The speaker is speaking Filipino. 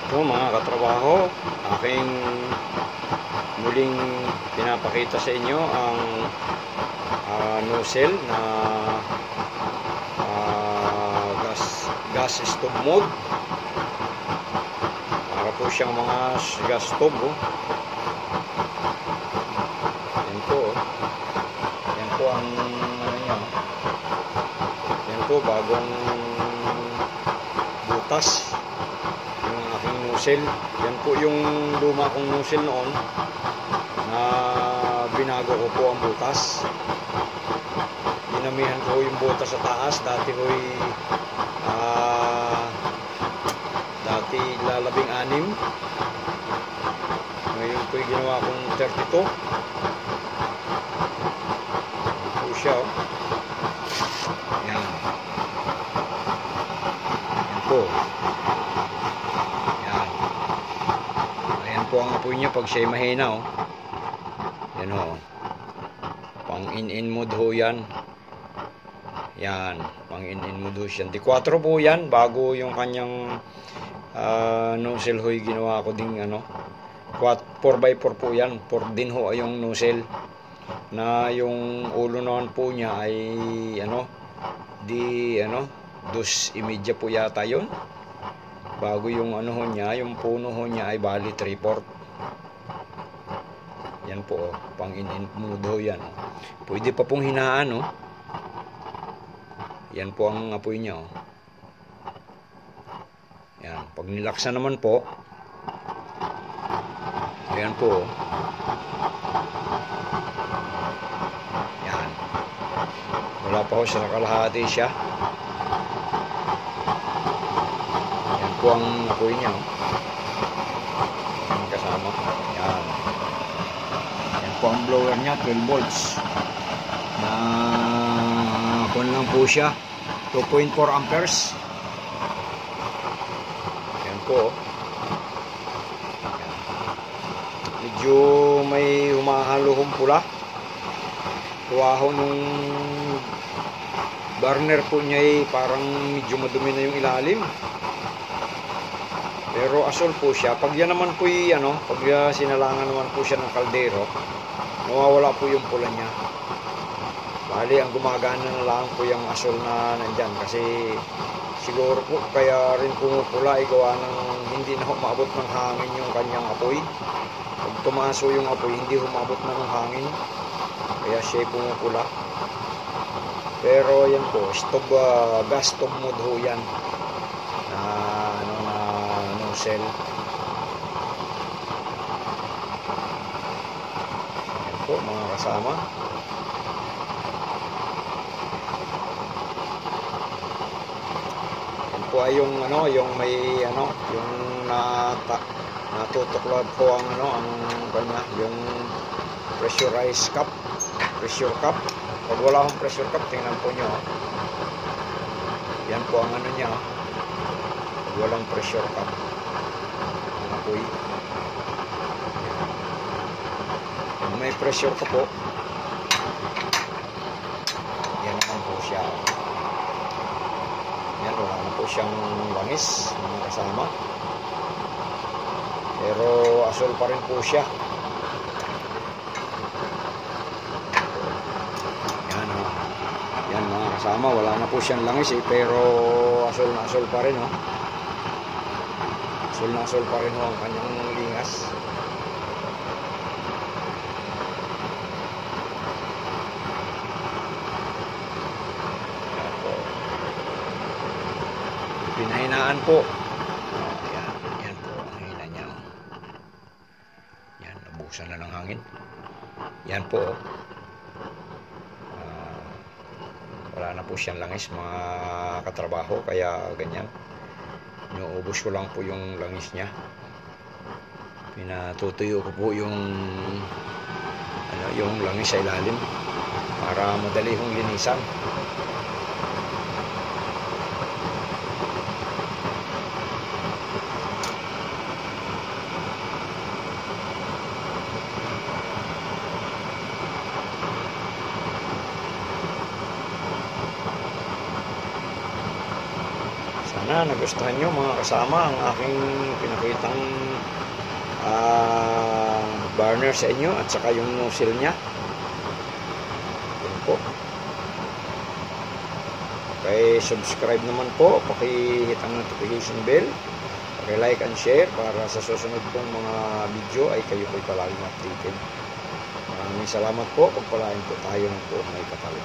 So mga katrabaho, aking muling pinapakita sa inyo ang nozzle na gas stove mode. Para po siyang mga gas stove. Yan po. Yan po ang ano niya. Yan po bagong butas yung aking nozzle. Yan po yung luma kong nozzle noon na binago ko po ang butas. Dinamihan ko yung butas sa taas. Dati lalabing-anim. Ngayon po ginawa kong 32. Ito siya, oh. Yan. Yan po. Yan. Ayan po ang apoy niya pag siya'y mahina, oh. Yan, oh. Pang in-in mode ho yan. Yan. Pang in-in mode ho siya. 4 po yan. Bago yung kanyang nozzle ho'y ginawa ko ding 4x4 po yan. 4 din ho ay yung nozzle. Na yung ulo naman po niya ay 2.5 po yata yun. Bago yung ho niya, yung puno ho niya ay bali 3/4. Yan po, oh, pang in-in mode ho yan. Pwede pa pong hinaan, oh. Yan po ang apoy niya, oh. Yan, pag nilaksan naman po, ayan po, oh. Yan. Wala pa ho siya, nakalahati siya. Yan po ang apoy niya, oh. Yan kasama. Yan. Yan po ang blower niya, 12 volts. Na kung lang po siya, 2.4 amperes. Yan po. Yan. Medyo may humahalohong pula. Tuwaho nung burner po niya ay parang medyo madumi na yung ilalim. Pero asol po siya. Pag yan naman po pag sinalangan naman po siya ng kaldero, nawawala po yung pula niya. Bali, ang gumagana na lang po yung asol na nandyan. Kasi siguro po kaya rin pumupula ay gawa ng hindi na humabot ng hangin yung kanyang apoy. Pag tumaso yung apoy, hindi humabot na ng hangin. Kaya siya pumupula. Pero yan po, gas stove mode ho yan. Na nozzle. Yan po mga kasama. Po ay yung may yung natutuklod po ang kanya, yung pressurized cup, pressure cup. Pag wala akong pressure cup, tingnan po nyo, yan po ang niya, pag walang pressure cup, ang apoy. Pag may pressure cup po, yan naman po siya. Yan, wala na po siyang langis, mga kasama. Pero asol pa rin po siya. Yan, yan mga kasama, wala na po siyang langis pero asol na asol pa rin, oh. Asol na asol pa rin, oh, ang kanyang lingas. Pinahinaan po. Yan po ang hina niya. Yan, nabusan na ng hangin. Yan po. Wala na po siyang langis, mga katrabaho, kaya ganyan. Inuubos ko lang po yung langis niya. Pinatutuyo ko po yung langis sa ilalim para madali hong linisan. sana nagustuhan nyo mga kasama ang aking pinakitang burner sa inyo at saka yung nozzle nya. Yun po. Okay, subscribe naman po, paki-hit ang notification bell, paki-like and share para sa susunod pong mga video ay kayo po'y palaging updated. Maraming salamat po, pagpalain po tayo ng po may kapal.